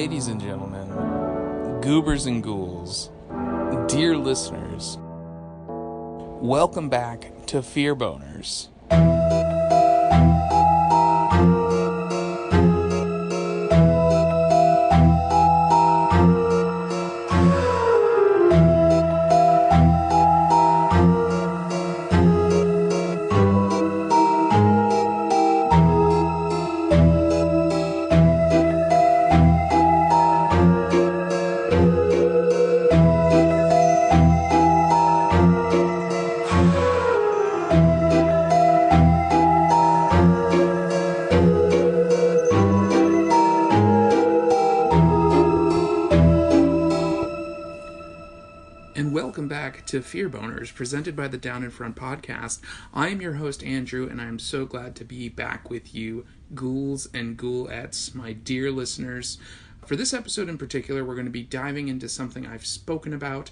Ladies and gentlemen, goobers and ghouls, dear listeners, welcome back to Fear Boners. Welcome back to Fear Boners, presented by the Down in Front podcast. I am your host, Andrew, and I am so glad to be back with you, ghouls and ghoulettes, my dear listeners. For this episode in particular, we're going to be diving into something I've spoken about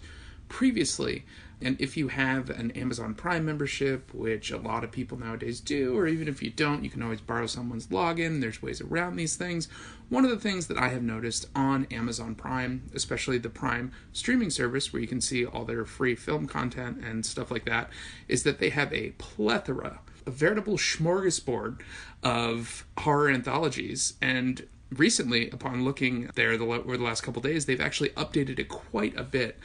previously. And if you have an Amazon Prime membership, which a lot of people nowadays do, or even if you don't, you can always borrow someone's login. There's ways around these things. One of the things that I have noticed on Amazon Prime, especially the Prime streaming service where you can see all their free film content and stuff like that, is that they have a plethora, a veritable smorgasbord of horror anthologies. And recently, upon looking there over the last couple days, they've actually updated it quite a bit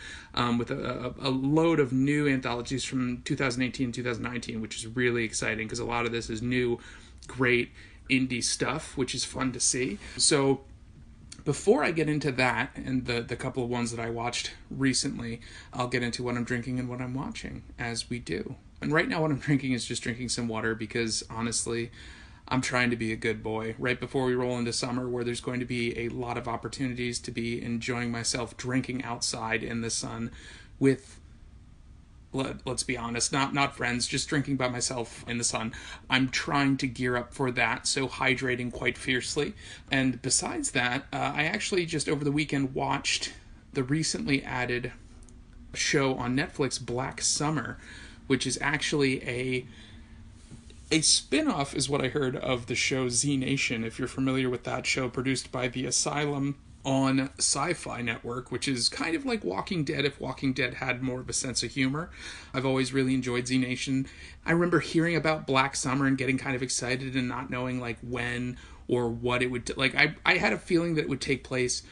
with a load of new anthologies from 2018 and 2019, which is really exciting because a lot of this is new, great indie stuff, which is fun to see. So before I get into that and the couple of ones that I watched recently, I'll get into what I'm drinking and what I'm watching, as we do. And right now what I'm drinking is just drinking some water because, honestly, I'm trying to be a good boy right before we roll into summer, where there's going to be a lot of opportunities to be enjoying myself drinking outside in the sun with, let's be honest, not friends, just drinking by myself in the sun. I'm trying to gear up for that, so hydrating quite fiercely. And besides that, I actually just over the weekend watched the recently added show on Netflix, Black Summer, which is actually a spin-off, is what I heard, of the show Z Nation, if you're familiar with that show, produced by the Asylum on Sci-Fi Network, which is kind of like Walking Dead if Walking Dead had more of a sense of humor. I've always really enjoyed Z Nation. I remember hearing about Black Summer and getting kind of excited and not knowing like when or what it would I had a feeling that it would take place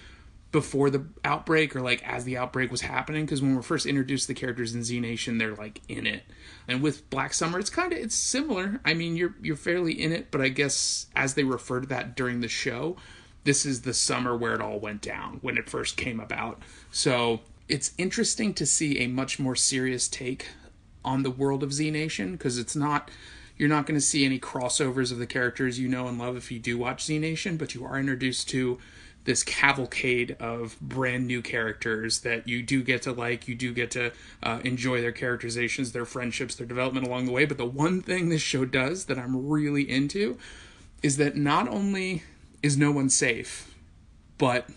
before the outbreak or like as the outbreak was happening, because when we're first introduced to the characters in Z Nation, they're like in it. And with Black Summer, it's similar. I mean, you're fairly in it, but I guess as they refer to that during the show, this is the summer where it all went down when it first came about. So it's interesting to see a much more serious take on the world of Z Nation, because you're not going to see any crossovers of the characters you know and love if you do watch Z Nation, but you are introduced to this cavalcade of brand new characters that you do get to like, you do get to enjoy their characterizations, their friendships, their development along the way. But the one thing this show does that I'm really into is that not only is no one safe, but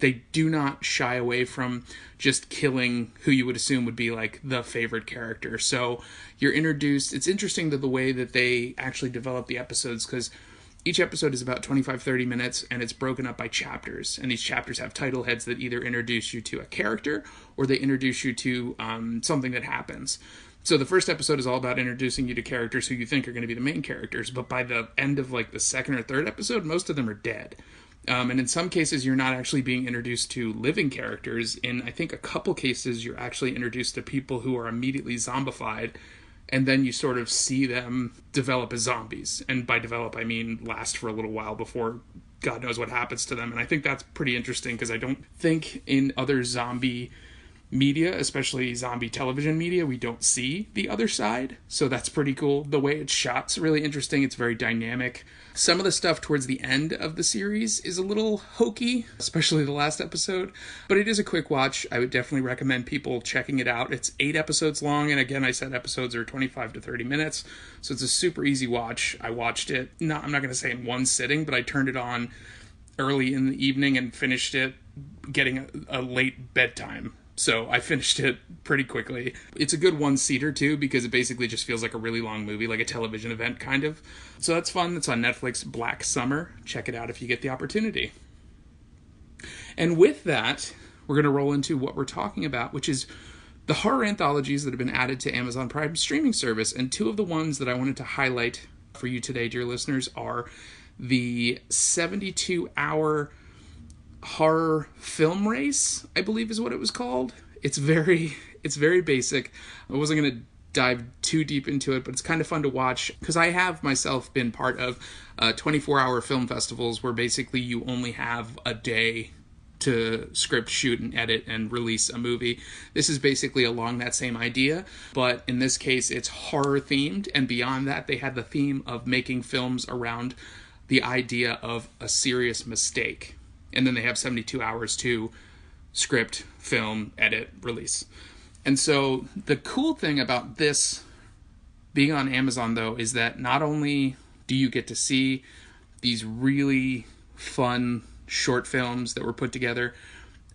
they do not shy away from just killing who you would assume would be like the favorite character. So you're introduced, it's interesting that the way that they actually develop the episodes, because each episode is about 25-30 minutes, and it's broken up by chapters. And these chapters have title heads that either introduce you to a character or they introduce you to something that happens. So the first episode is all about introducing you to characters who you think are going to be the main characters. But by the end of like the second or third episode, most of them are dead. And in some cases, you're not actually being introduced to living characters. In, I think, a couple cases, you're actually introduced to people who are immediately zombified. And then you sort of see them develop as zombies. And by develop, I mean last for a little while before God knows what happens to them. And I think that's pretty interesting, because I don't think in other zombie media, especially zombie television media, we don't see the other side. So that's pretty cool. The way it's shot's really interesting. It's very dynamic. Some of the stuff towards the end of the series is a little hokey, especially the last episode, but it is a quick watch. I would definitely recommend people checking it out. It's 8 episodes long, and again, I said episodes are 25 to 30 minutes, so it's a super easy watch. I watched it, I'm not going to say in one sitting, but I turned it on early in the evening and finished it getting a late bedtime. So I finished it pretty quickly. It's a good one-seater, too, because it basically just feels like a really long movie, like a television event, kind of. So that's fun. It's on Netflix, Black Summer. Check it out if you get the opportunity. And with that, we're going to roll into what we're talking about, which is the horror anthologies that have been added to Amazon Prime streaming service. And two of the ones that I wanted to highlight for you today, dear listeners, are the 72-hour horror film race, I believe is what it was called. It's very basic. I wasn't going to dive too deep into it, but it's kind of fun to watch because I have myself been part of 24-hour film festivals where basically you only have a day to script, shoot, and edit and release a movie. This is basically along that same idea, but in this case it's horror themed, and beyond that they had the theme of making films around the idea of a serious mistake. And then they have 72 hours to script, film, edit, release. And so the cool thing about this being on Amazon, though, is that not only do you get to see these really fun short films that were put together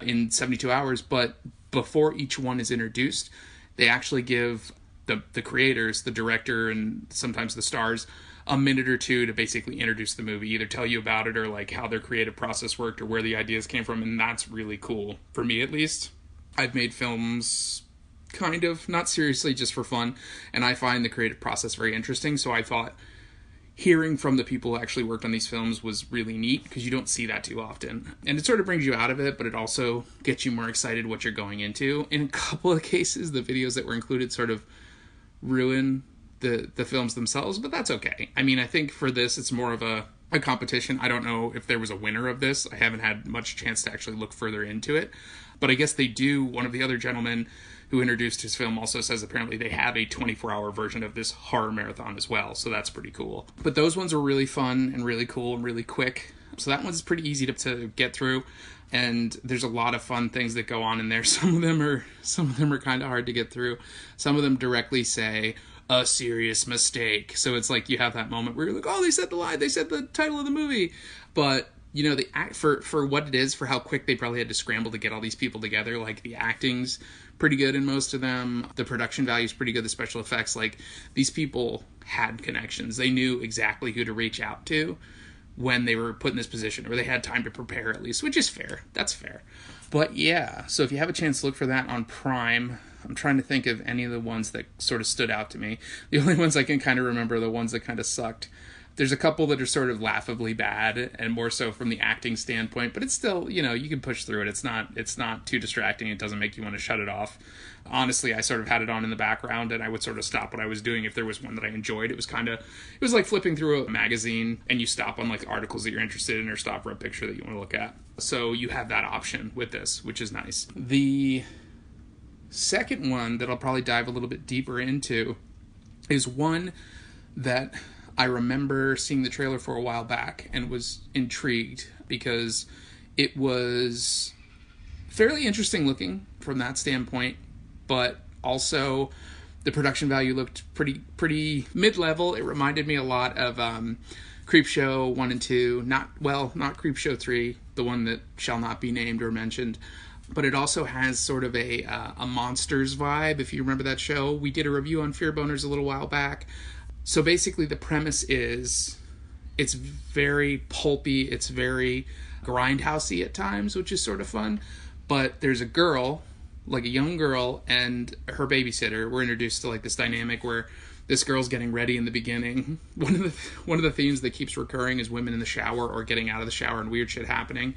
in 72 hours, but before each one is introduced, they actually give the creators, the director, and sometimes the stars, a minute or two to basically introduce the movie, either tell you about it or like how their creative process worked or where the ideas came from. And that's really cool for me, at least. I've made films kind of, not seriously, just for fun, and I find the creative process very interesting. So I thought hearing from the people who actually worked on these films was really neat because you don't see that too often. And it sort of brings you out of it, but it also gets you more excited what you're going into. In a couple of cases, the videos that were included sort of ruin the films themselves, but that's okay. I mean, I think for this, it's more of a competition. I don't know if there was a winner of this. I haven't had much chance to actually look further into it, but I guess they do. One of the other gentlemen who introduced his film also says apparently they have a 24-hour version of this horror marathon as well, so that's pretty cool. But those ones are really fun and really cool and really quick, so that one's pretty easy to get through, and there's a lot of fun things that go on in there. Some of them are kind of hard to get through. Some of them directly say a serious mistake, so it's like you have that moment where you're like, oh, they said the line, they said the title of the movie, but you know, the act for what it is, for how quick they probably had to scramble to get all these people together, like the acting's pretty good in most of them, the production value is pretty good, the special effects, like these people had connections, they knew exactly who to reach out to when they were put in this position, or they had time to prepare at least, which is fair. That's fair. But yeah, so if you have a chance to look for that on Prime, I'm trying to think of any of the ones that sort of stood out to me. The only ones I can kind of remember are the ones that kind of sucked. There's a couple that are sort of laughably bad, and more so from the acting standpoint, but it's still, you know, you can push through it. It's not too distracting. It doesn't make you want to shut it off. Honestly, I sort of had it on in the background, and I would sort of stop what I was doing if there was one that I enjoyed. It was like flipping through a magazine, and you stop on like articles that you're interested in or stop for a picture that you want to look at. So you have that option with this, which is nice. The second one that I'll probably dive a little bit deeper into is one that I remember seeing the trailer for a while back and was intrigued because it was fairly interesting looking from that standpoint, but also the production value looked pretty mid-level. It reminded me a lot of Creepshow 1 and 2, not Creepshow 3, the one that shall not be named or mentioned, but it also has sort of a Monsters vibe, if you remember that show. We did a review on Fear Boners a little while back. So basically the premise is it's very pulpy, it's very grindhousey at times, which is sort of fun. But there's a girl, like a young girl, and her babysitter. We're introduced to like this dynamic where this girl's getting ready in the beginning. One of the themes that keeps recurring is women in the shower or getting out of the shower and weird shit happening.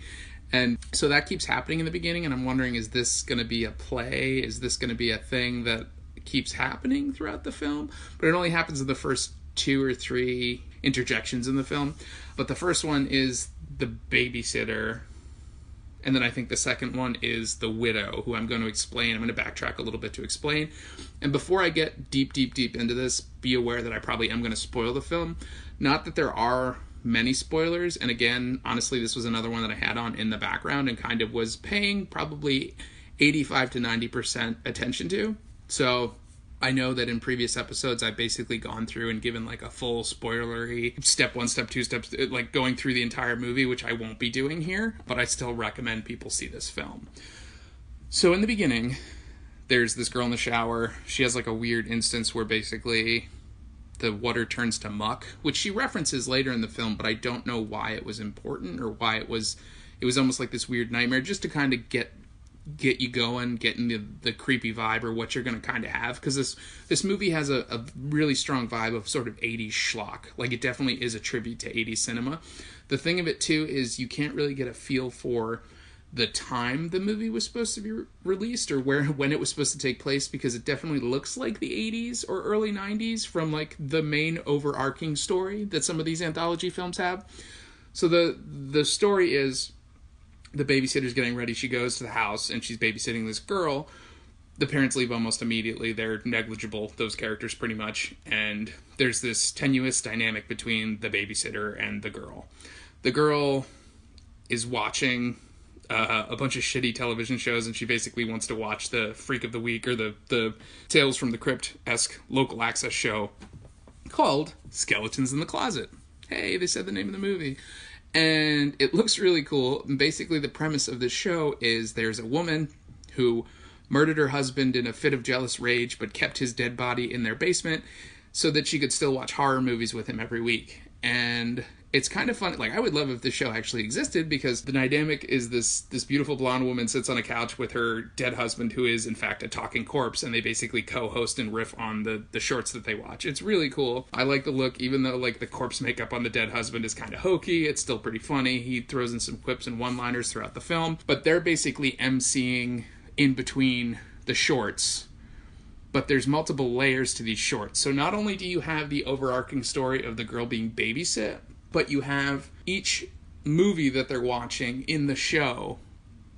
And so that keeps happening in the beginning, and I'm wondering, is this going to be a play? Is this going to be a thing that keeps happening throughout the film? But it only happens in the first 2 or 3 interjections in the film. But the first one is the babysitter, and then I think the second one is the widow, who I'm going to explain. I'm going to backtrack a little bit to explain. And before I get deep into this, be aware that I probably am going to spoil the film. Not that there are many spoilers, and again, honestly, this was another one that I had on in the background and kind of was paying probably 85 to 90% attention to. So I know that in previous episodes I've basically gone through and given like a full spoilery step 1, step 2, steps, like going through the entire movie, which I won't be doing here, but I still recommend people see this film. So in the beginning, there's this girl in the shower. She has like a weird instance where basically the water turns to muck, which she references later in the film, but I don't know why it was important or why it was it was almost like this weird nightmare just to kind of get you going, get in the creepy vibe or what you're going to kind of have. Because this movie has a really strong vibe of sort of 80s schlock. Like, it definitely is a tribute to 80s cinema. The thing of it, too, is you can't really get a feel for the time the movie was supposed to be released or when it was supposed to take place, because it definitely looks like the 80s or early 90s from, like, the main overarching story that some of these anthology films have. So the story is the babysitter's getting ready. She goes to the house and she's babysitting this girl. The parents leave almost immediately. They're negligible, those characters, pretty much. And there's this tenuous dynamic between the babysitter and the girl. The girl is watching a bunch of shitty television shows, and she basically wants to watch the Freak of the Week or the Tales from the Crypt-esque local access show called Skeletons in the Closet. Hey, they said the name of the movie. And it looks really cool. And basically, the premise of this show is there's a woman who murdered her husband in a fit of jealous rage, but kept his dead body in their basement so that she could still watch horror movies with him every week. And it's kind of fun. Like, I would love if this show actually existed, because the dynamic is this beautiful blonde woman sits on a couch with her dead husband, who is in fact a talking corpse, and they basically co-host and riff on the shorts that they watch. It's really cool. I like the look, even though like the corpse makeup on the dead husband is kind of hokey. It's still pretty funny. He throws in some quips and one-liners throughout the film, but they're basically emceeing in between the shorts. But there's multiple layers to these shorts. So not only do you have the overarching story of the girl being babysit, but you have each movie that they're watching in the show,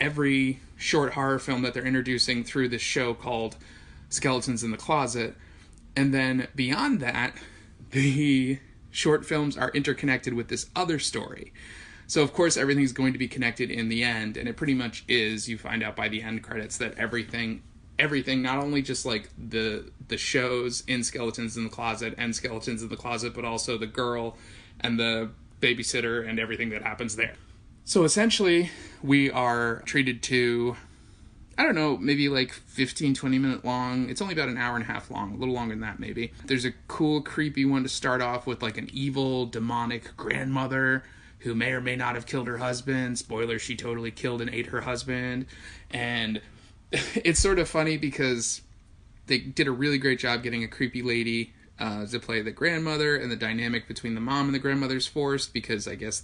every short horror film that they're introducing through this show called Skeletons in the Closet. And then beyond that, the short films are interconnected with this other story. So of course everything's going to be connected in the end, and it pretty much is. You find out by the end credits that everything, not only just like the shows in Skeletons in the Closet and Skeletons in the Closet, but also the girl and the babysitter and everything that happens there. So essentially, we are treated to, I don't know, maybe like 15, 20 minute long. It's only about an hour and a half long, a little longer than that maybe. There's a cool, creepy one to start off with, like an evil, demonic grandmother who may or may not have killed her husband. Spoiler, she totally killed and ate her husband. And it's sort of funny because they did a really great job getting a creepy lady to play the grandmother, and the dynamic between the mom and the grandmother is forced because I guess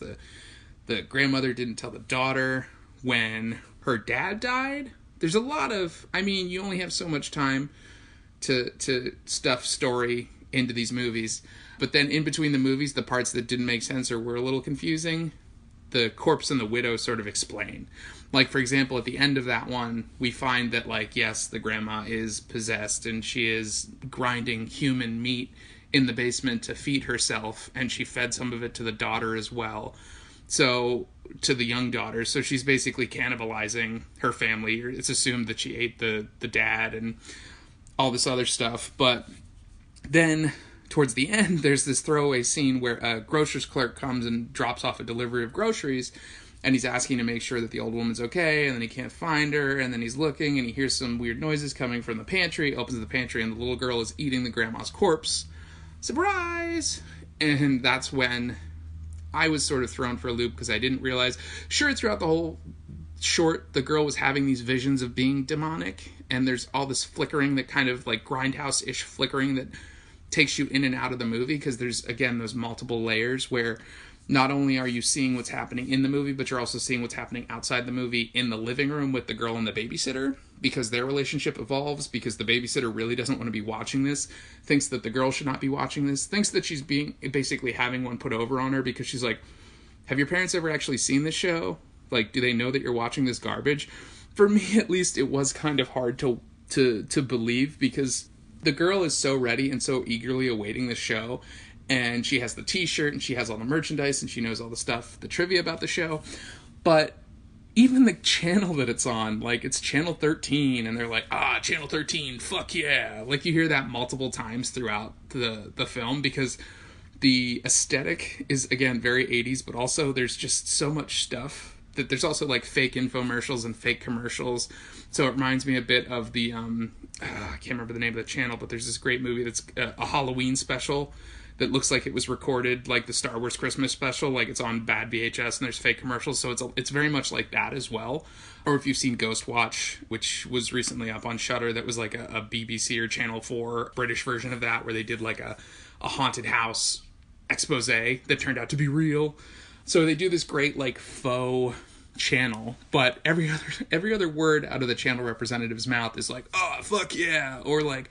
the grandmother didn't tell the daughter when her dad died. There's a lot of, I mean, you only have so much time to stuff story into these movies, but then in between the movies, the parts that didn't make sense or were a little confusing, the corpse and the widow sort of explain. Like, for example, at the end of that one, we find that, like, yes, the grandma is possessed and she is grinding human meat in the basement to feed herself, and she fed some of it to the daughter as well. So, to the young daughter. So she's basically cannibalizing her family. It's assumed that she ate the dad and all this other stuff. But then, towards the end, there's this throwaway scene where a grocer's clerk comes and drops off a delivery of groceries, and he's asking to make sure that the old woman's okay, and then he can't find her, and then he's looking, and he hears some weird noises coming from the pantry, opens the pantry, and the little girl is eating the grandma's corpse. Surprise! And that's when I was sort of thrown for a loop, because I didn't realize, sure, throughout the whole short, the girl was having these visions of being demonic, and there's all this flickering, that kind of like grindhouse-ish flickering that takes you in and out of the movie, because there's, again, those multiple layers where not only are you seeing what's happening in the movie, but you're also seeing what's happening outside the movie in the living room with the girl and the babysitter, because their relationship evolves, because the babysitter really doesn't want to be watching this, thinks that the girl should not be watching this, thinks that she's basically having one put over on her, because she's like, have your parents ever actually seen this show? Like, do they know that you're watching this garbage? For me, at least, it was kind of hard to believe, because the girl is so ready and so eagerly awaiting the show, and she has the t-shirt, and she has all the merchandise, and she knows all the stuff, the trivia about the show, but even the channel that it's on, like, it's channel 13, and they're like, channel 13, fuck yeah, like, you hear that multiple times throughout the film, because the aesthetic is, again, very 80s, but also there's just so much stuff that there's also, like, fake infomercials and fake commercials. So it reminds me a bit of the I can't remember the name of the channel, but there's this great movie that's a Halloween special that looks like it was recorded like the Star Wars Christmas special, like it's on bad VHS and there's fake commercials, so it's very much like that as well. Or if you've seen Ghost Watch, which was recently up on Shudder, that was like a BBC or Channel 4 British version of that, where they did like a haunted house expose that turned out to be real. So they do this great like faux channel, but every other word out of the channel representative's mouth is like, oh fuck yeah, or like,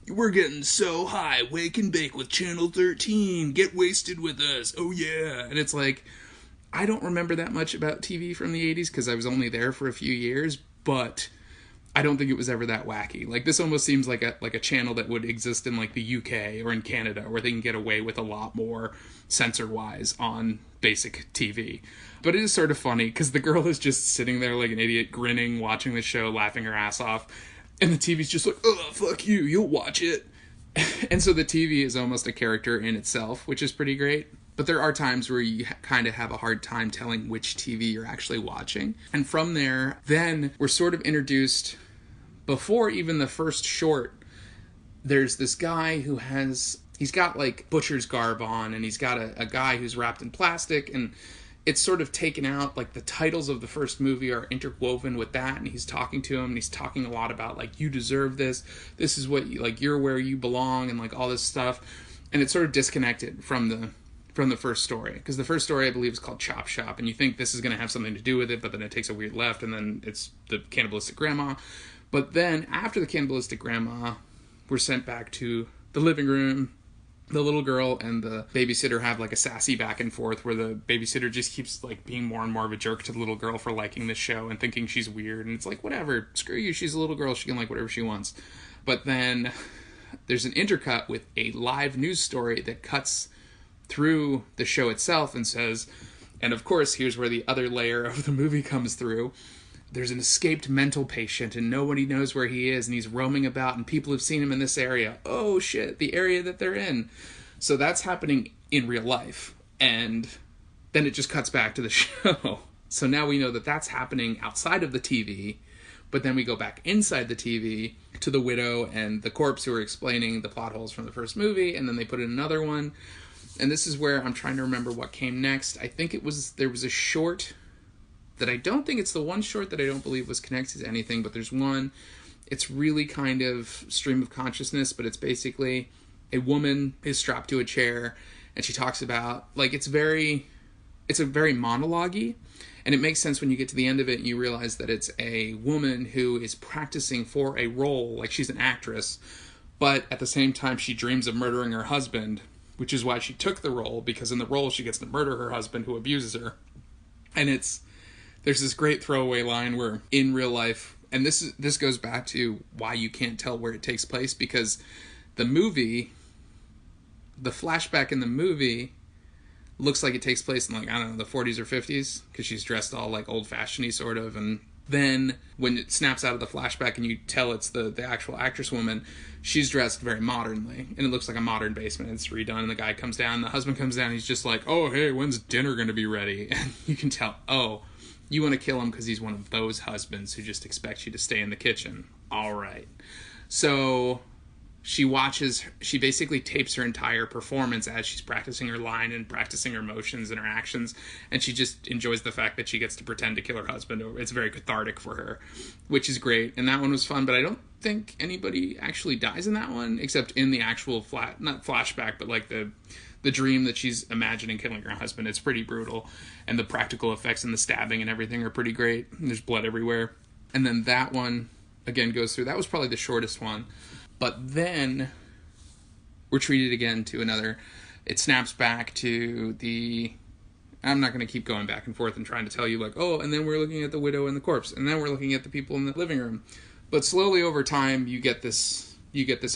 we're getting so high, wake and bake with Channel 13, get wasted with us, oh yeah. And it's like, I don't remember that much about TV from the 80s because I was only there for a few years, but I don't think it was ever that wacky. Like, this almost seems like a channel that would exist in like the UK or in Canada, where they can get away with a lot more censor-wise on basic TV. But it is sort of funny because the girl is just sitting there like an idiot, grinning, watching the show, laughing her ass off. And the TV's just like, oh, fuck you, you'll watch it. And so the TV is almost a character in itself, which is pretty great. But there are times where you kind of have a hard time telling which TV you're actually watching. And from there, then we're sort of introduced, before even the first short, there's this guy who he's got like butcher's garb on, and he's got a guy who's wrapped in plastic, and it's sort of taken out, like the titles of the first movie are interwoven with that, and he's talking to him, and he's talking a lot about like, you deserve this is what you, like, you're where you belong, and like all this stuff. And it's sort of disconnected from the first story, because the first story I believe is called Chop Shop, and you think this is going to have something to do with it, but then it takes a weird left, and then it's the cannibalistic grandma. But then after the cannibalistic grandma, we're sent back to the living room. The little girl and the babysitter have like a sassy back and forth where the babysitter just keeps like being more and more of a jerk to the little girl for liking this show and thinking she's weird, and it's like, whatever, screw you, she's a little girl, she can like whatever she wants. But then there's an intercut with a live news story that cuts through the show itself and says, and of course here's where the other layer of the movie comes through, there's an escaped mental patient and nobody knows where he is, and he's roaming about and people have seen him in this area. Oh shit, the area that they're in. So that's happening in real life, and then it just cuts back to the show. So now we know that that's happening outside of the TV, but then we go back inside the TV to the widow and the corpse who are explaining the plot holes from the first movie, and then they put in another one. And this is where I'm trying to remember what came next. I think there was a short that I don't think it's the one short that I don't believe was connected to anything, but there's one. It's really kind of stream of consciousness, but it's basically a woman is strapped to a chair and she talks about, like, it's a very monologue-y, and it makes sense when you get to the end of it and you realize that it's a woman who is practicing for a role, like she's an actress, but at the same time she dreams of murdering her husband, which is why she took the role, because in the role she gets to murder her husband who abuses her. And there's this great throwaway line where in real life, and this goes back to why you can't tell where it takes place, because the flashback in the movie looks like it takes place in, like, I don't know, the 40s or 50s, because she's dressed all like old-fashioned-y sort of, and then when it snaps out of the flashback and you tell it's the actual actress woman, she's dressed very modernly, and it looks like a modern basement. It's redone, and the guy comes down, the husband comes down, and he's just like, oh, hey, when's dinner going to be ready? And you can tell, oh, you want to kill him because he's one of those husbands who just expects you to stay in the kitchen. All right. So she basically tapes her entire performance as she's practicing her line and practicing her motions and her actions, and she just enjoys the fact that she gets to pretend to kill her husband. It's very cathartic for her, which is great. And that one was fun, but I don't think anybody actually dies in that one, except in the actual not flashback, but like the dream that she's imagining killing her husband. It's pretty brutal, and the practical effects and the stabbing and everything are pretty great. There's blood everywhere. And then that one again goes through. That was probably the shortest one. But then we're treated again to another. It snaps back to I'm not going to keep going back and forth and trying to tell you, like, oh, and then we're looking at the widow and the corpse, and then we're looking at the people in the living room. But slowly over time, you get this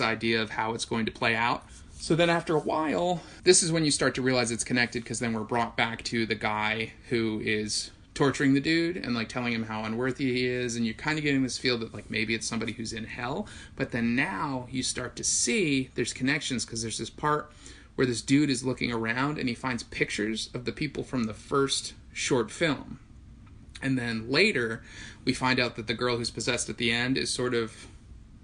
idea of how it's going to play out. So then after a while, this is when you start to realize it's connected, because then we're brought back to the guy who is torturing the dude and like telling him how unworthy he is, and you're kind of getting this feel that like maybe it's somebody who's in hell. But then now you start to see there's connections, because there's this part where this dude is looking around and he finds pictures of the people from the first short film. And then later we find out that the girl who's possessed at the end is sort of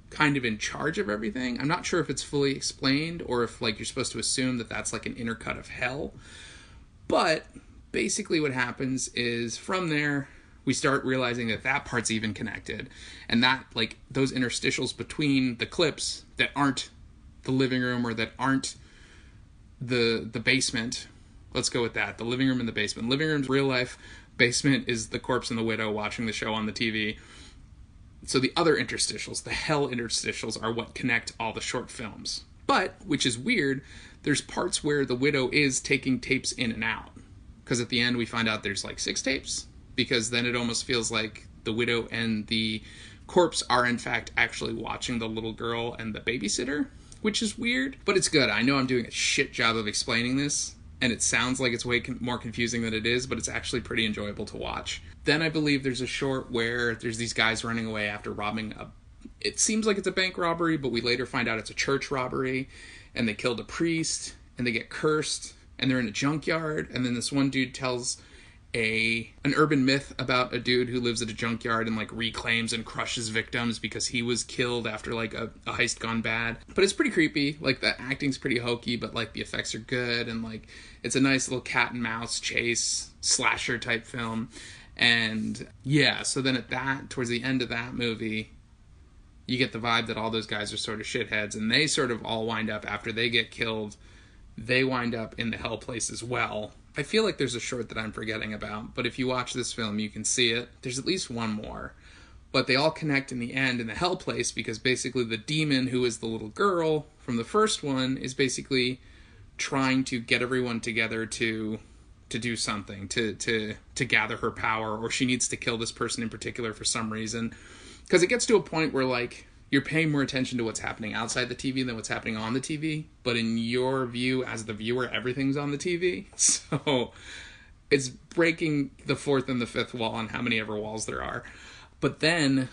kind of in charge of everything. I'm not sure if it's fully explained or if like you're supposed to assume that that's like an intercut of hell. But basically what happens is from there we start realizing that that part's even connected, and that like those interstitials between the clips that aren't the living room or that aren't the basement. Let's go with that. The living room and the basement. Living room's real life. Basement is the corpse and the widow watching the show on the TV. So the other interstitials, the hell interstitials, are what connect all the short films. But, which is weird, there's parts where the widow is taking tapes in and out. Because at the end we find out there's like 6 tapes. Because then it almost feels like the widow and the corpse are in fact actually watching the little girl and the babysitter. Which is weird, but it's good. I know I'm doing a shit job of explaining this. And it sounds like it's way more confusing than it is, but it's actually pretty enjoyable to watch. Then I believe there's a short where there's these guys running away after robbing it seems like it's a bank robbery, but we later find out it's a church robbery, and they killed a priest, and they get cursed, and they're in a junkyard, and then this one dude tells an urban myth about a dude who lives at a junkyard and like reclaims and crushes victims because he was killed after like a heist gone bad. But it's pretty creepy. Like the acting's pretty hokey, but like the effects are good, and like it's a nice little cat and mouse chase slasher type film. And yeah, so then towards the end of that movie, you get the vibe that all those guys are sort of shitheads, and they sort of all wind up, after they get killed, they wind up in the hell place as well. I feel like there's a short that I'm forgetting about, but if you watch this film, you can see it. There's at least one more. But they all connect in the end in the hell place, because basically the demon, who is the little girl from the first one, is basically trying to get everyone together to do something, to gather her power, or she needs to kill this person in particular for some reason. Because it gets to a point where, like, you're paying more attention to what's happening outside the TV than what's happening on the TV. But in your view, as the viewer, everything's on the TV. So it's breaking the fourth and the fifth wall on how many ever walls there are. But then,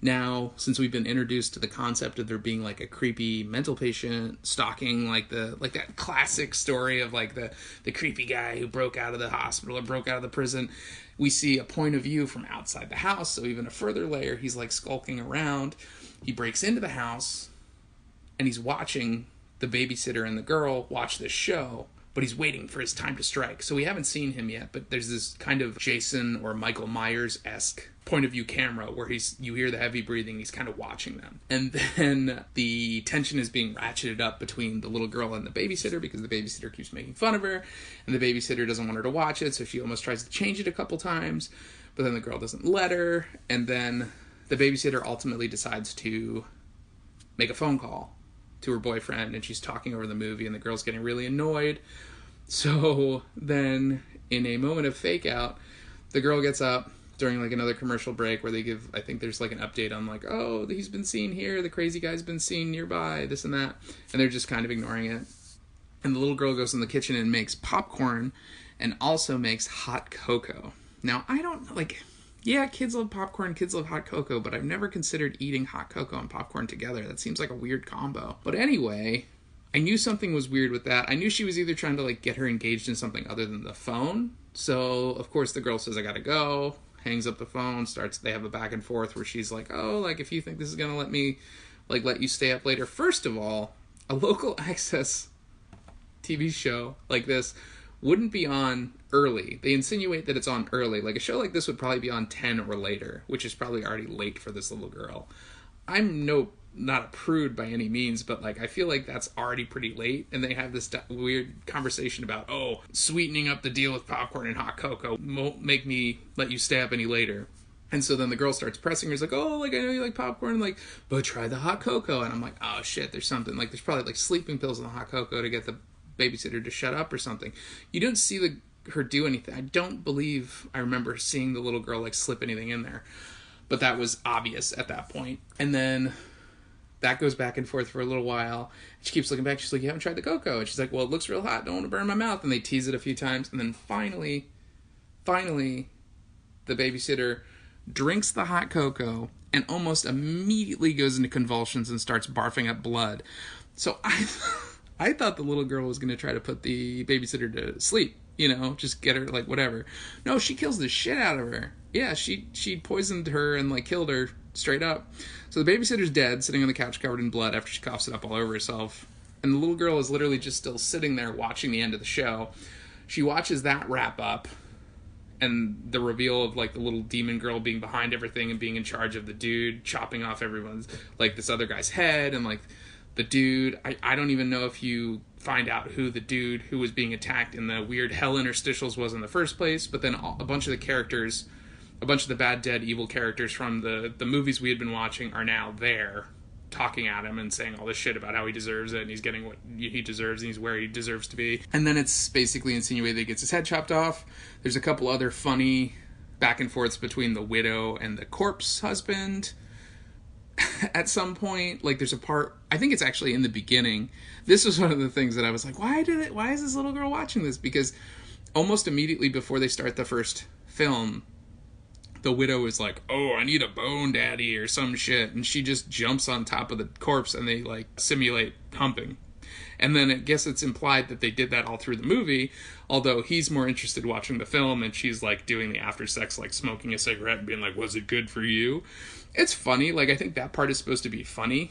now, since we've been introduced to the concept of there being, like, a creepy mental patient stalking, like that classic story of, like, the creepy guy who broke out of the hospital or broke out of the prison, we see a point of view from outside the house. So even a further layer, he's, like, skulking around. He breaks into the house, and he's watching the babysitter and the girl watch this show, but he's waiting for his time to strike. So we haven't seen him yet, but there's this kind of Jason or Michael Myers-esque point of view camera where you hear the heavy breathing, he's kind of watching them. And then the tension is being ratcheted up between the little girl and the babysitter, because the babysitter keeps making fun of her, and the babysitter doesn't want her to watch it, so she almost tries to change it a couple times, but then the girl doesn't let her, and then the babysitter ultimately decides to make a phone call to her boyfriend, and she's talking over the movie, and the girl's getting really annoyed. So then, in a moment of fake out, the girl gets up during like another commercial break where they give, I think there's like an update on like, oh, he's been seen here, the crazy guy's been seen nearby, this and that, and they're just kind of ignoring it. And the little girl goes in the kitchen and makes popcorn, and also makes hot cocoa. Now, I don't, like, yeah, kids love popcorn, kids love hot cocoa, but I've never considered eating hot cocoa and popcorn together. That seems like a weird combo. But anyway, I knew something was weird with that. I knew she was either trying to, like, get her engaged in something other than the phone. So, of course, the girl says, I gotta go, hangs up the phone, they have a back and forth where she's like, oh, like, if you think this is gonna let me, like, let you stay up later. First of all, a local access TV show like this wouldn't be on early. They insinuate that it's on early. Like, a show like this would probably be on 10 or later, which is probably already late for this little girl. I'm not a prude by any means, but, like, I feel like that's already pretty late, and they have this weird conversation about, oh, sweetening up the deal with popcorn and hot cocoa won't make me let you stay up any later. And so then the girl starts pressing her. She's like, oh, like, I know you like popcorn, like, but try the hot cocoa. And I'm like, oh, shit, there's something. Like, there's probably, like, sleeping pills in the hot cocoa to get the babysitter to shut up or something. You don't see her do anything. I don't believe I remember seeing the little girl, like, slip anything in there. But that was obvious at that point. And then that goes back and forth for a little while. She keeps looking back. She's like, you haven't tried the cocoa. And she's like, well, it looks real hot. Don't want to burn my mouth. And they tease it a few times. And then finally, the babysitter drinks the hot cocoa and almost immediately goes into convulsions and starts barfing up blood. So I thought the little girl was going to try to put the babysitter to sleep, you know, just get her, like, whatever. No, she kills the shit out of her. Yeah, she poisoned her and, like, killed her straight up. So the babysitter's dead, sitting on the couch covered in blood after she coughs it up all over herself. And the little girl is literally just still sitting there watching the end of the show. She watches that wrap up, and the reveal of, like, the little demon girl being behind everything and being in charge of the dude chopping off everyone's, like, this other guy's head, and, like, the dude, I don't even know if you find out who the dude who was being attacked in the weird hell interstitials was in the first place, but then a bunch of the characters, a bunch of the bad, dead, evil characters from the movies we had been watching are now there, talking at him and saying all this shit about how he deserves it, and he's getting what he deserves, and he's where he deserves to be. And then it's basically insinuated that he gets his head chopped off. There's a couple other funny back and forths between the widow and the corpse husband. At some point, like, there's a part, I think it's actually in the beginning. This was one of the things that I was like, why is this little girl watching this? Because almost immediately before they start the first film, the widow is like, oh, I need a bone, daddy, or some shit. And she just jumps on top of the corpse and they, like, simulate humping. And then I guess it's implied that they did that all through the movie, although he's more interested in watching the film, and she's, like, doing the after sex, like, smoking a cigarette and being like, was it good for you? It's funny. Like, I think that part is supposed to be funny.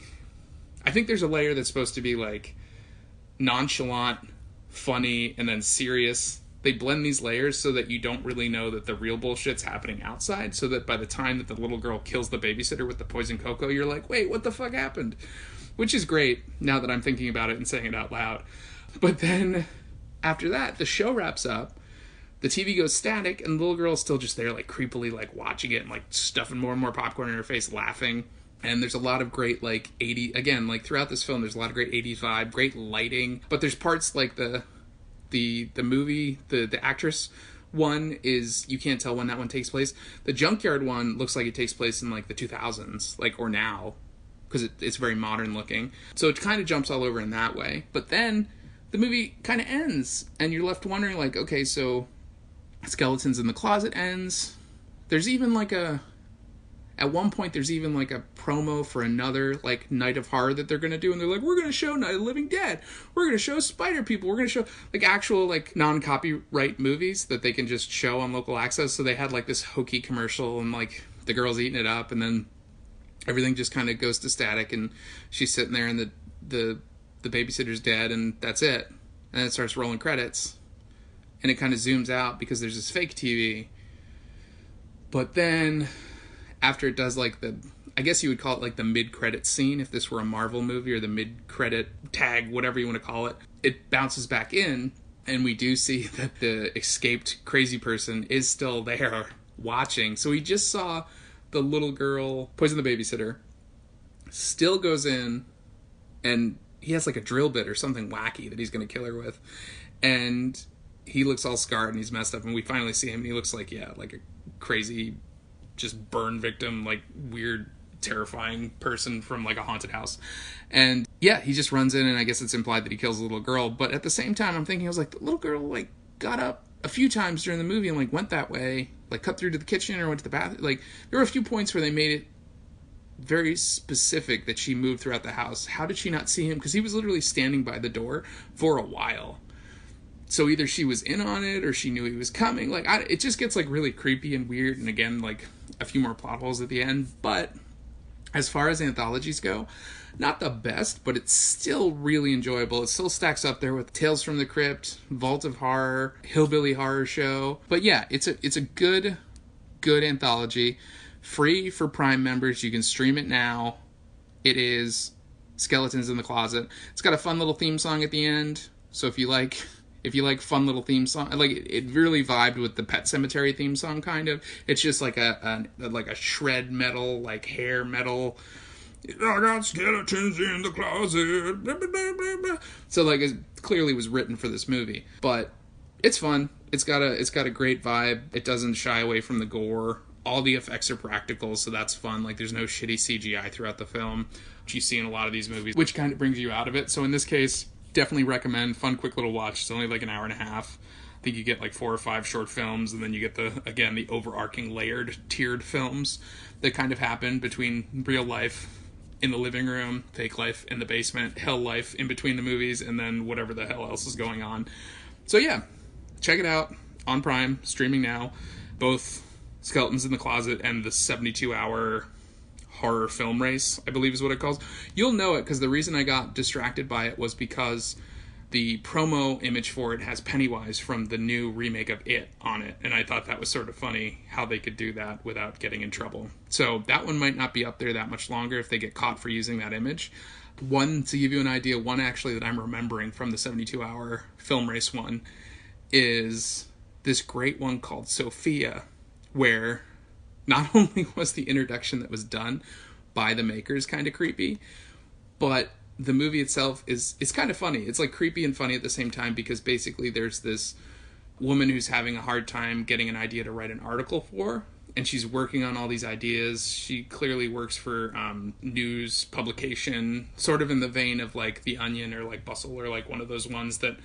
I think there's a layer that's supposed to be, like, nonchalant, funny, and then serious. They blend these layers so that you don't really know that the real bullshit's happening outside, so that by the time that the little girl kills the babysitter with the poison cocoa, you're like, wait, what the fuck happened? Which is great, now that I'm thinking about it and saying it out loud. But then, after that, the show wraps up, the TV goes static, and the little girl is still just there, like, creepily, like, watching it and, like, stuffing more and more popcorn in her face, laughing. And there's a lot of great, like, 80s, again, like, throughout this film, there's a lot of great 80s vibe, great lighting. But there's parts, like, the movie, the actress one is, you can't tell when that one takes place. The Junkyard one looks like it takes place in, like, the 2000s, like, or now, because it's very modern looking. So it kind of jumps all over in that way. But then the movie kind of ends, and you're left wondering, like, okay, so Skeletons in the Closet ends. There's even, like, at one point, there's even, like, a promo for another, like, Night of Horror that they're going to do. And they're like, we're going to show Night of the Living Dead. We're going to show Spider People. We're going to show, like, actual, like, non-copyright movies that they can just show on local access. So they had, like, this hokey commercial, and, like, the girl's eating it up. And then everything just kind of goes to static. And she's sitting there, and the babysitter's dead. And that's it. And then it starts rolling credits. And it kind of zooms out because there's this fake TV. But then, after it does, like, I guess you would call it, like, the mid-credit scene, if this were a Marvel movie, or the mid-credit tag, whatever you want to call it, it bounces back in, and we do see that the escaped crazy person is still there watching. So we just saw the little girl poison the babysitter, still goes in, and he has, like, a drill bit or something wacky that he's going to kill her with, and he looks all scarred and he's messed up, and we finally see him, and he looks like, yeah, like a crazy, just burn victim, like, weird, terrifying person from, like, a haunted house. And yeah, he just runs in, and I guess it's implied that he kills the little girl. But at the same time, I'm thinking, I was like, the little girl, like, got up a few times during the movie and, like, went that way, like, cut through to the kitchen or went to the bathroom. Like, there were a few points where they made it very specific that she moved throughout the house. How did she not see him? Because he was literally standing by the door for a while. So either she was in on it or she knew he was coming. Like, it just gets, like, really creepy and weird. And again, like, a few more plot holes at the end. But as far as anthologies go, not the best, but it's still really enjoyable. It still stacks up there with Tales from the Crypt, Vault of Horror, Hillbilly Horror Show. But yeah, it's a good anthology. Free for Prime members. You can stream it now. It is Skeletons in the Closet. It's got a fun little theme song at the end. So if you like fun little theme song, like, it really vibed with the Pet Sematary theme song, kind of. It's just like a shred metal, like hair metal. I got skeletons in the closet. Blah, blah, blah, blah. So, like, it clearly was written for this movie, but it's fun. It's got a great vibe. It doesn't shy away from the gore. All the effects are practical, so that's fun. Like, there's no shitty CGI throughout the film, which you see in a lot of these movies, which kind of brings you out of it. So in this case, definitely recommend. Fun, quick little watch. It's only like an hour and a half. I think you get like 4 or 5 short films, and then you get the overarching layered, tiered films that kind of happen between real life in the living room, fake life in the basement, hell life in between the movies, and then whatever the hell else is going on. So yeah, check it out on Prime, streaming now. Both Skeletons in the Closet and the 72-hour horror film race, I believe is what it calls. You'll know it because the reason I got distracted by it was because the promo image for it has Pennywise from the new remake of It on it, and I thought that was sort of funny how they could do that without getting in trouble. So that one might not be up there that much longer if they get caught for using that image. One, to give you an idea, one actually that I'm remembering from the 72-hour film race one is this great one called Sophia, where not only was the introduction that was done by the makers kind of creepy, but the movie itself is kind of funny. It's like creepy and funny at the same time, because basically there's this woman who's having a hard time getting an idea to write an article for, and she's working on all these ideas. She clearly works for news publication, sort of in the vein of like The Onion or like Bustle or like one of those ones that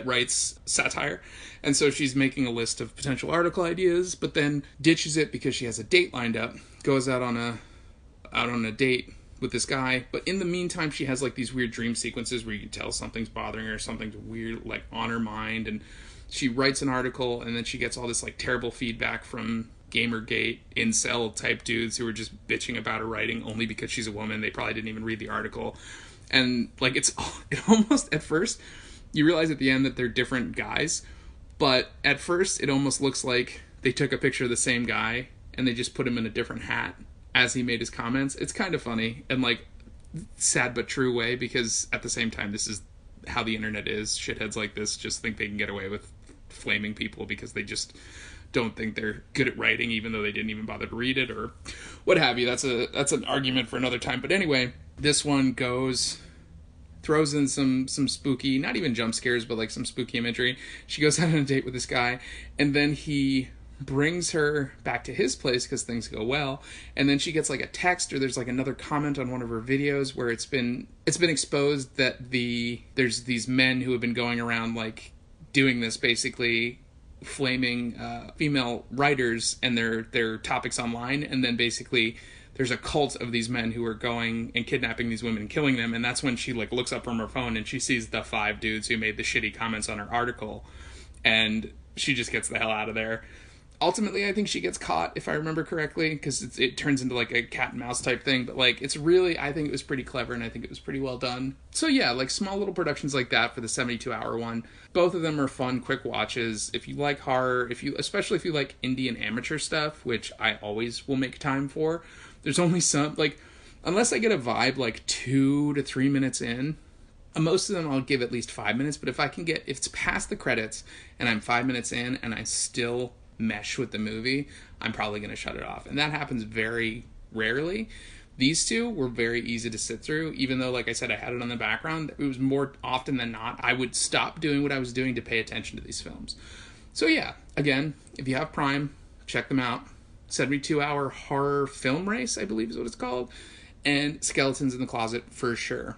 writes satire. And so she's making a list of potential article ideas, but then ditches it because she has a date lined up, goes out on a date with this guy. But in the meantime, she has like these weird dream sequences where you can tell something's bothering her, something's weird like on her mind, and she writes an article, and then she gets all this like terrible feedback from Gamergate incel type dudes who are just bitching about her writing only because she's a woman. They probably didn't even read the article. And like it almost, at first you realize at the end that they're different guys, but at first it almost looks like they took a picture of the same guy and they just put him in a different hat as he made his comments. It's kind of funny and like sad but true way, because at the same time, this is how the internet is. Shitheads like this just think they can get away with flaming people because they just don't think they're good at writing, even though they didn't even bother to read it or what have you. That's an argument for another time. But anyway, this one throws in some spooky, not even jump scares, but like some spooky imagery. She goes out on a date with this guy, and then he brings her back to his place because things go well, and then she gets like a text, or there's like another comment on one of her videos where it's been exposed that there's these men who have been going around like doing this, basically flaming female writers and their topics online, and then basically there's a cult of these men who are going and kidnapping these women and killing them. And that's when she like looks up from her phone and she sees the 5 dudes who made the shitty comments on her article, and she just gets the hell out of there. Ultimately, I think she gets caught, if I remember correctly, because it turns into like a cat and mouse type thing. But like, it's really, I think it was pretty clever, and I think it was pretty well done. So yeah, like small little productions like that for the 72-hour one. Both of them are fun, quick watches. If you like horror, especially if you like indie and amateur stuff, which I always will make time for. There's only some, like, unless I get a vibe like 2 to 3 minutes in, most of them I'll give at least 5 minutes. But if it's past the credits and I'm 5 minutes in and I still mesh with the movie, I'm probably going to shut it off. And that happens very rarely. These two were very easy to sit through, even though, like I said, I had it on the background. It was more often than not, I would stop doing what I was doing to pay attention to these films. So yeah, again, if you have Prime, check them out. 72-hour horror film race, I believe is what it's called, and Skeletons in the Closet for sure.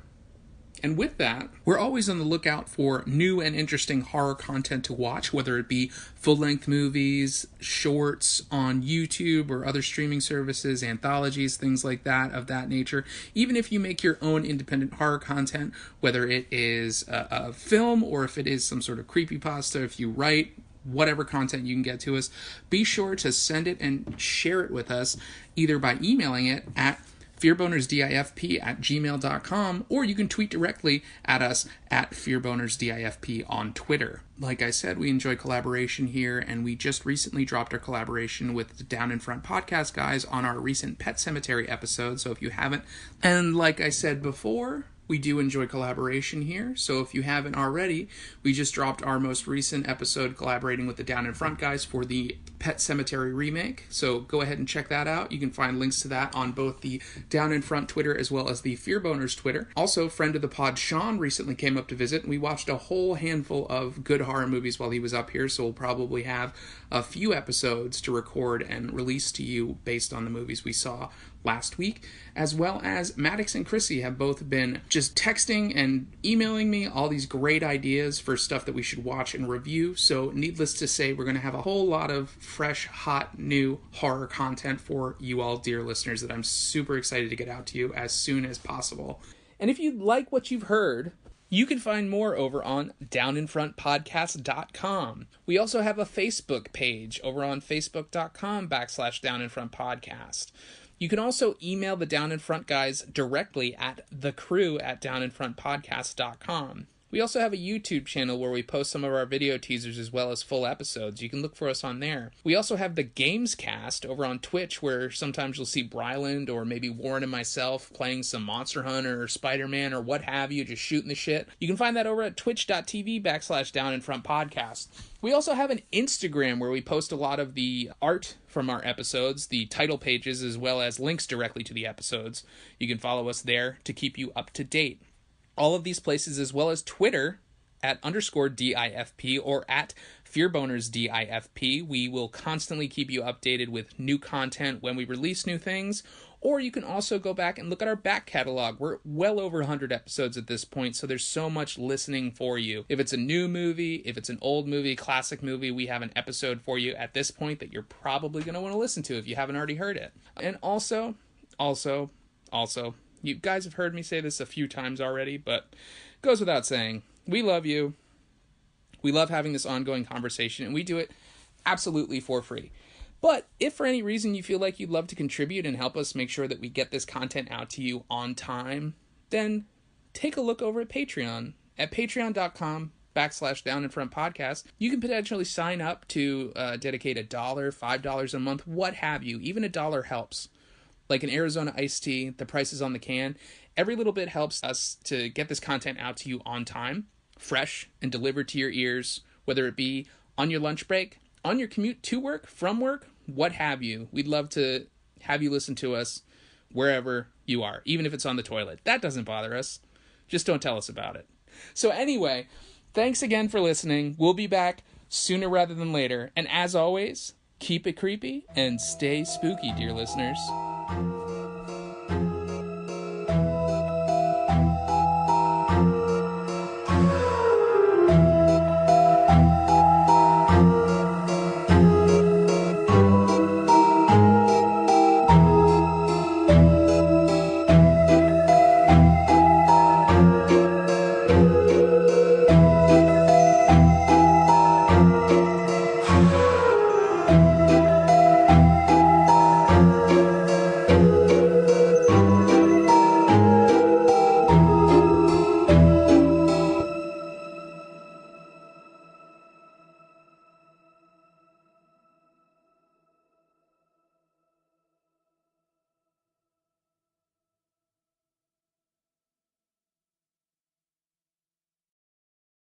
And with that, we're always on the lookout for new and interesting horror content to watch, whether it be full-length movies, shorts on YouTube or other streaming services, anthologies, things like that, of that nature. Even if you make your own independent horror content, whether it is a film or if it is some sort of creepypasta, if you write whatever content you can get to us, be sure to send it and share it with us, either by emailing it at fearbonersdifp@gmail.com, or you can tweet directly at us at fearbonersdifp on Twitter. Like I said, we enjoy collaboration here, and we just recently dropped our collaboration with the Down in Front podcast guys on our recent Pet Cemetery episode, so if you haven't, and like I said before, we do enjoy collaboration here, so if you haven't already, we just dropped our most recent episode collaborating with the Down in Front guys for the Pet Cemetery remake, so go ahead and check that out. You can find links to that on both the Down in Front Twitter as well as the Fearboners Twitter. Also, friend of the pod Sean recently came up to visit, and we watched a whole handful of good horror movies while he was up here, so we'll probably have a few episodes to record and release to you based on the movies we saw last week, as well as Maddox and Chrissy have both been just texting and emailing me all these great ideas for stuff that we should watch and review. So needless to say, we're going to have a whole lot of fresh, hot, new horror content for you all, dear listeners, that I'm super excited to get out to you as soon as possible. And if you like what you've heard, you can find more over on downinfrontpodcast.com. We also have a Facebook page over on facebook.com/downinfrontpodcast. You can also email the Down in Front guys directly at thecrew@downinfrontpodcast.com. We also have a YouTube channel where we post some of our video teasers as well as full episodes. You can look for us on there. We also have the Gamescast over on Twitch, where sometimes you'll see Bryland or maybe Warren and myself playing some Monster Hunter or Spider-Man or what have you, just shooting the shit. You can find that over at twitch.tv/downinfrontpodcast. We also have an Instagram where we post a lot of the art from our episodes, the title pages, as well as links directly to the episodes. You can follow us there to keep you up to date. All of these places, as well as Twitter at _DIFP or at FearBonersDIFP. We will constantly keep you updated with new content when we release new things. Or you can also go back and look at our back catalog. We're well over 100 episodes at this point, so there's so much listening for you. If it's a new movie, if it's an old movie, classic movie, we have an episode for you at this point that you're probably going to want to listen to if you haven't already heard it. And also, you guys have heard me say this a few times already, but it goes without saying, we love you. We love having this ongoing conversation, and we do it absolutely for free. But if for any reason you feel like you'd love to contribute and help us make sure that we get this content out to you on time, then take a look over at Patreon at patreon.com/downinfrontpodcast. You can potentially sign up to dedicate $1, $5 a month, what have you. Even $1 helps. Like an Arizona iced tea, the price is on the can. Every little bit helps us to get this content out to you on time, fresh, and delivered to your ears, whether it be on your lunch break, on your commute to work, from work, what have you. We'd love to have you listen to us wherever you are, even if it's on the toilet. That doesn't bother us. Just don't tell us about it. So anyway, thanks again for listening. We'll be back sooner rather than later. And as always, keep it creepy and stay spooky, dear listeners.